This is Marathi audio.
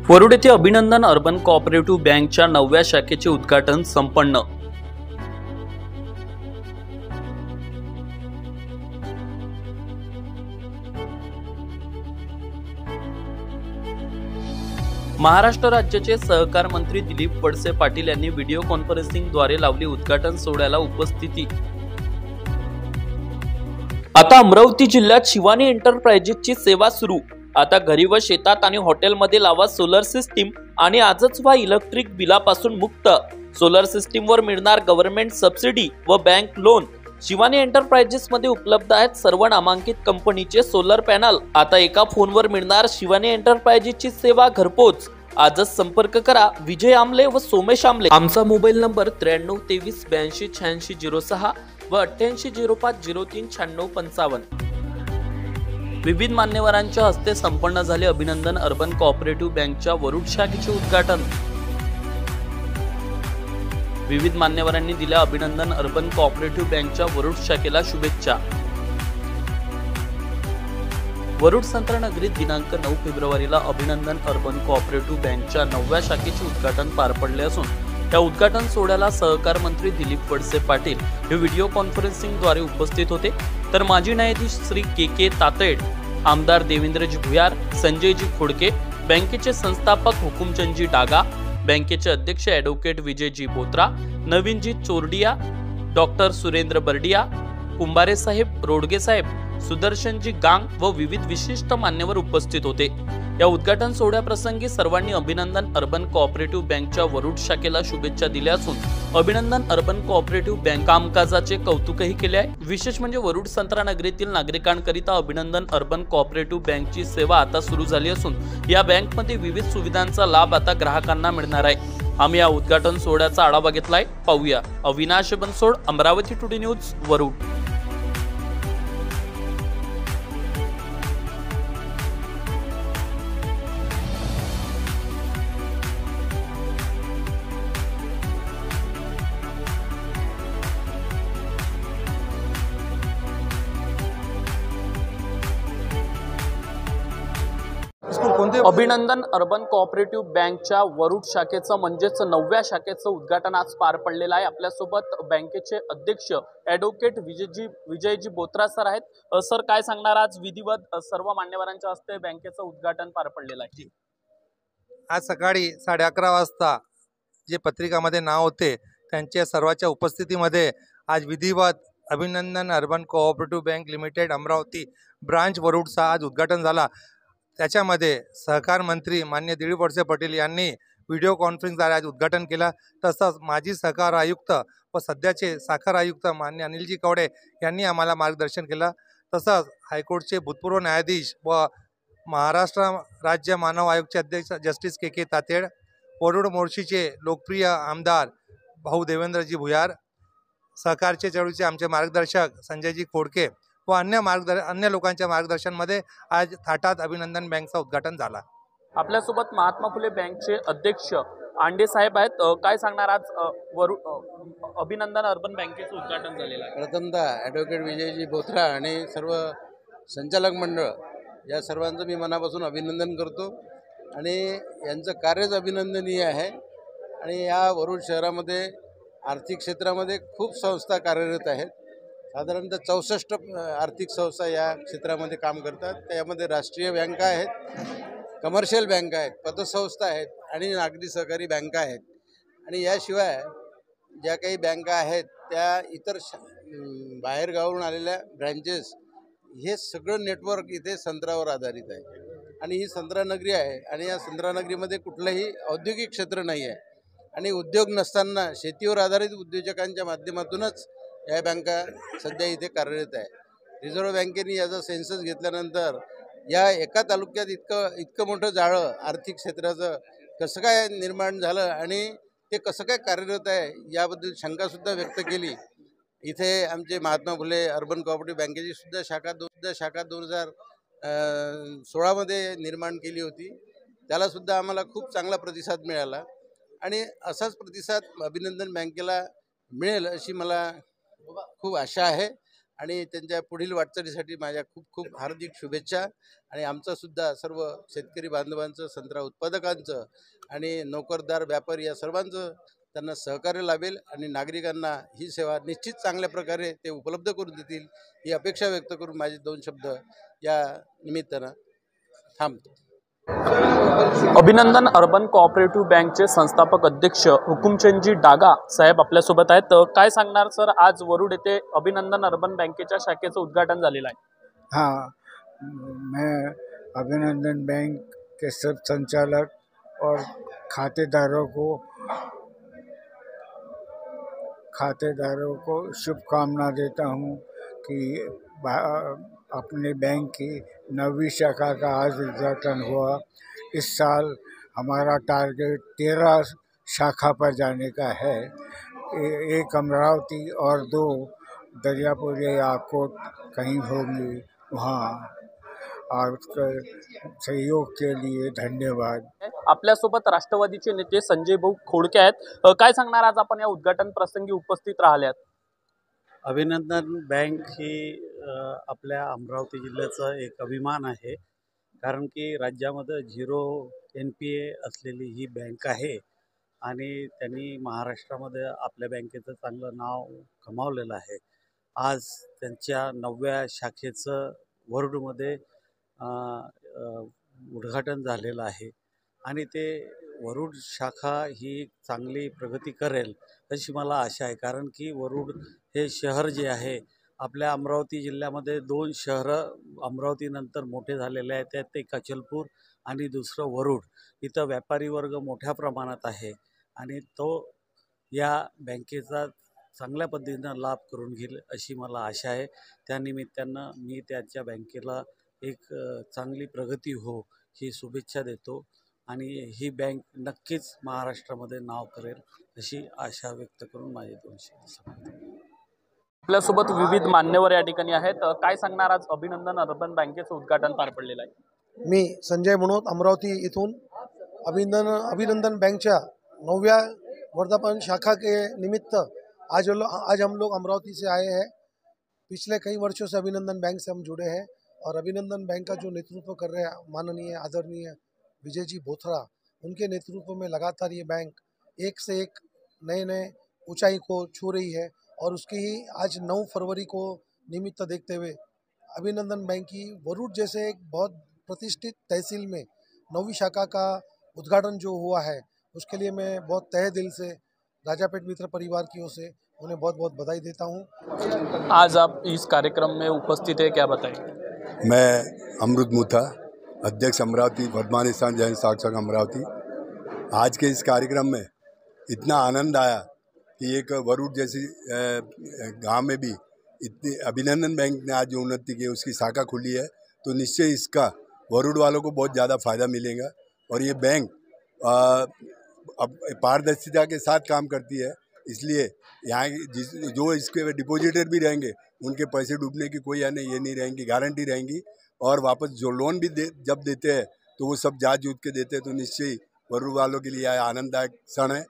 वरुड येथे अभिनंदन अर्बन कोऑपरेटिव्ह बँकच्या 9व्या शाखेचे उद्घाटन संपन्न। महाराष्ट्र राज्याचे सहकार मंत्री दिलीप वळसे पाटील यांनी व्हिडिओ कॉन्फरन्सिंगद्वारे लावली उद्घाटन सोहळ्याला उपस्थिती। आता अमरावती जिल्ह्यात शिवानी एंटरप्राइजेसची सेवा सुरू। आता घरी व शेतात आणि हॉटेलमध्ये लावा सोलर सिस्टीम आणि आजच व्हा इलेक्ट्रिक बिलापासून मुक्त। सोलर सिस्टीमवर मिळणार गव्हर्नमेंट सबसिडी व बँक लोन। शिवानी एंटरप्राइजेस मध्ये उपलब्ध आहेत सर्व नामांकित कंपनीचे सोलर पॅनल। आता एका फोनवर मिळणार शिवानी एंटरप्राइजेसची सेवा घरपोच। आजच संपर्क करा विजय आमले व सोमेश आमले। आमचा मोबाईल नंबर 93 23 82 86 06 व 88 05 03 96 55। विविध मान्यवरांच्या हस्ते संपन्न झाले अभिनंदन अर्बन कोऑपरेटिव्ह बँकच्या वरुड शाखेचे उद्घाटन। विविध मान्यवरांनी दिल्या अभिनंदन अर्बन कोऑपरेटिव्ह बँकच्या वरुड शाखेला शुभेच्छा। वरुड संत्रानगरीत दिनांक 9 फेब्रुवारीला अभिनंदन अर्बन कोऑपरेटिव्ह बँकच्या 9व्या शाखेचे उद्घाटन पार पडले असून त्या उद्घाटन सोहळ्याला सहकार मंत्री दिलीप वळसे पाटील हे व्हिडिओ कॉन्फरन्सिंगद्वारे उपस्थित होते। तर माजी न्यायाधीश श्री के तातेड, आमदार देवेंद्रजी भुयार, संजयजी खोडके, बँकेचे संस्थापक हुकुमचंदजी डागा, बँकेचे अध्यक्ष ॲडव्होकेट विजयजी बोत्रा, नवीनजी चोरडिया, डॉक्टर सुरेंद्र बर्डिया, कुंभारे साहेब, रोडगे साहेब, सुदर्शनजी गांग व विविध विशिष्ट मान्यवर उपस्थित होते। या उद्घाटन सोहळ्याप्रसंगी सर्वांनी अभिनंदन अर्बन कोऑपरेटिव्ह बँकच्या वरुड शाखेला शुभेच्छा दिल्या असून अभिनंदन अर्बन कोऑपरेटिव्ह बँक कामकाजाचे कौतुकही केले आहे। विशेष म्हणजे वरुड संत्रानगरीतील नागरिकांकरिता अभिनंदन अर्बन कोऑपरेटिव्ह बँकची सेवा आता सुरू झाली असून या बँकमध्ये विविध सुविधांचा लाभ आता ग्राहकांना मिळणार आहे। आम्ही या उद्घाटन सोहळ्याचा आढावा घेतलाय, पाहूया। Avinash Bansod, Amravati today news, Warud. अभिनंदन अर्बन कोऑपरेटिव्ह बँकच्या वरुड शाखेचं म्हणजेच 9व्या शाखेचं उद्घाटन आज पार पडलेलं आहे। आपल्यासोबत बँकेचे अध्यक्ष ॲडव्होकेट विजयजी बोत्रा सर आहेत। सर, काय सांगणार, आज विधिवत सर्व मान्यवरांच्या हस्ते बँकेचं उद्घाटन पार पडलेलं आहे। आज सकाळी 11:30 वाजता जे पत्रिकामध्ये नाव होते त्यांच्या सर्वांच्या उपस्थितीमध्ये आज विधिवत अभिनंदन urban cooperative bank limited Amravati branch वरुडचा आज उद्घाटन झाला। त्याच्यामध्ये सहकार मंत्री मान्य दिलीप वळसे पाटील यांनी व्हिडिओ कॉन्फरन्सद्वारे आज उद्घाटन केलं। तसंच माजी सहकार आयुक्त व सध्याचे साखर आयुक्त मान्य अनिलजी कवडे यांनी आम्हाला मार्गदर्शन केलं। तसंच हायकोर्टचे भूतपूर्व न्यायाधीश व महाराष्ट्र राज्य मानव आयोगचे अध्यक्ष जस्टिस के तातेड, वरुड मोर्शीचे लोकप्रिय आमदार भाऊ देवेंद्रजी भुयार, सहकारचे चळवळीचे आमचे मार्गदर्शक संजयजी खोडके व अन्य लोकांच्या मार्गदर्शनामध्ये आज थाटात अभिनंदन बँकचं उद्घाटन झाला। आपल्यासोबत महात्मा फुले बँकचे अध्यक्ष आंडे साहेब आहेत। काय सांगणार, आज अभिनंदन अर्बन बँकेचं उद्घाटन झालेलं आहे। प्रथमतः ॲडव्होकेट विजयजी बोत्रा आणि सर्व संचालक मंडळ या सर्वांचं मी मनापासून अभिनंदन करतो आणि यांचं कार्यच अभिनंदनीय आहे। आणि या वरुड शहरामध्ये आर्थिक क्षेत्रामध्ये खूप संस्था कार्यरत आहेत। साधारणतः 64 आर्थिक संस्था या क्षेत्रामध्ये काम करतात। त्यामध्ये राष्ट्रीय बँका आहेत, कमर्शियल बँका आहेत, पतसंस्था आहेत आणि नागरी सहकारी बँका आहेत। आणि याशिवाय ज्या काही बँका आहेत त्या इतर बाहेरगावावरून आलेल्या ब्रँचेस, हे सगळं नेटवर्क इथे संत्रावर आधारित आहे। आणि ही संत्रानगरी आहे आणि या संत्रानगरीमध्ये कुठलंही औद्योगिक क्षेत्र नाही आहे आणि उद्योग नसताना शेतीवर आधारित उद्योजकांच्या माध्यमातूनच या बँका सध्या इथे कार्यरत आहे। रिझर्व्ह बँकेने याचा सेन्सस घेतल्यानंतर या एका तालुक्यात इतकं मोठं जाळं आर्थिक क्षेत्राचं कसं काय निर्माण झालं आणि ते कसं काय कार्यरत आहे याबद्दल शंकासुद्धा व्यक्त केली। इथे आमचे महात्मा फुले अर्बन कोऑपरेटिव्ह बँकेची सुद्धा शाखा 2016 मध्ये निर्माण केली होती। त्यालासुद्धा आम्हाला खूप चांगला प्रतिसाद मिळाला आणि असाच प्रतिसाद अभिनंदन बँकेला मिळेल अशी मला खूप आशा आहे। आणि त्यांच्या पुढील वाटचालीसाठी माझ्या खूप खूप हार्दिक शुभेच्छा. आणि आमचंसुद्धा सर्व शेतकरी बांधवांचं, संत्रा उत्पादकांचं आणि नोकरदार व्यापारी या सर्वांचं त्यांना सहकार्य लाभेल आणि नागरिकांना ही सेवा निश्चित चांगल्या प्रकारे ते उपलब्ध करून देतील ही अपेक्षा व्यक्त करून माझे 2 शब्द या निमित्तानं थांबतो. अभिनंदन अर्बन कोऑपरेटिव्ह बँकचे संस्थापक अध्यक्ष हुकुमचंदजी डागा साहेब आपल्यासोबत आहेत. काय सांगणार सर, आज वरुड येथे अभिनंदन अर्बन बँकेच्या शाखेचं उद्घाटन झालेलं आहे. हाँ, मैं अभिनंदन बैंक के सब संचालक और खातेदारों को शुभकामना देता हूँ कि अपने बैंक की 9वीं शाखा का आज उद्घाटन हुआ। इस साल हमारा टारगेट 13 शाखा पर जाने का है। एक अमरावती और 2 दरियापुर या आकोट कहीं होंगी वहाँ। आपके सहयोग के लिए धन्यवाद। आपल्यासोबत राष्ट्रवादीचे नेते संजय भाऊ खोडके आहेत. काय सांगणार, आज आपण या उद्घाटन प्रसंगी उपस्थित राहिल्यात. अभिनंदन बँक ही आपल्या अमरावती जिल्ह्याचा एक अभिमान आहे, कारण की राज्यामध्ये 0 NPA असलेली ही बँक आहे आणि त्यांनी महाराष्ट्रामध्ये आपल्या बँकेचं चांगलं नाव कमावलेलं आहे. आज त्यांच्या 9व्या शाखेचं वरुडमध्ये उद्घाटन झालेलं आहे आणि ते वरुड शाखा ही चांगली प्रगती करेल अशी मला आशा आहे. कारण की वरुड हे शहर जे आहे, आपल्या अमरावती जिल्ह्यामध्ये 2 शहरं अमरावतीनंतर मोठे झालेले आहेत. त्यात एक अचलपूर आणि दुसरं वरुड. इथं व्यापारी वर्ग मोठ्या प्रमाणात आहे आणि तो या बँकेचा चांगल्या पद्धतीनं लाभ करून घेईल अशी मला आशा आहे. त्यानिमित्तानं मी त्यांच्या बँकेला एक चांगली प्रगती हो ही शुभेच्छा देतो आणि ही बँक नक्कीच महाराष्ट्रामध्ये नाव करेल अशी आशा व्यक्त करून माझे 2 शब्द सांगतो. आपल्यासोबत विविध मान्यवर या ठिकाणी आहेत. काय सांगणार, आज अभिनंदन अर्बन बँकेचं उद्घाटन पार पडलेलं आहे. मी संजय मनोत अमरावती इथून अभिनंदन बैंकच्या 9व्या वर्धापन शाखा के निमित्त आज हम लोग अमरावती से आए हैं। पिछले कई वर्षों से अभिनंदन बैंक से हम जुड़े हैं और अभिनंदन बैंक का जो नेतृत्व कर रहे हैं माननीय आदरणीय विजय जी बोथरा, उनके नेतृत्व में लगातार ये बैंक एक से एक नए ऊंचाई को छू रही है और उसकी ही आज 9 फरवरी को निमित्त देखते हुए अभिनंदन बैंक की वरुड जैसे एक बहुत प्रतिष्ठित तहसील में 9वीं शाखा का उद्घाटन जो हुआ है, उसके लिए मैं बहुत तहे दिल से राजापेट मित्र परिवार की ओर से उन्हें बहुत बहुत बधाई देता हूँ। आज आप इस कार्यक्रम में उपस्थित है, क्या बताएं? मैं अमृत मुथा, अध्यक्ष अमरावती वर्धमान स्थान जैन साक्षर अमरावती। आज के इस कार्यक्रम में इतना आनंद आया कि एक वरुड जैसी गांव में भी इतनी अभिनंदन बैंक ने आज जो उन्नति की उसकी शाखा खुली है, तो निश्चय इसका वरुड वालों को बहुत ज़्यादा फ़ायदा मिलेगा। और ये बैंक अब पारदर्शिता के साथ काम करती है, इसलिए यहाँ जो इसके डिपॉजिटर भी रहेंगे उनके पैसे डूबने की कोई ये नहीं रहेंगी, गारंटी रहेंगी। और वापस जो लोन भी जब देते हैं तो वो सब जांच जूझ के देते हैं, तो निश्चय वरुड वालों के लिए आनंददायक क्षण है।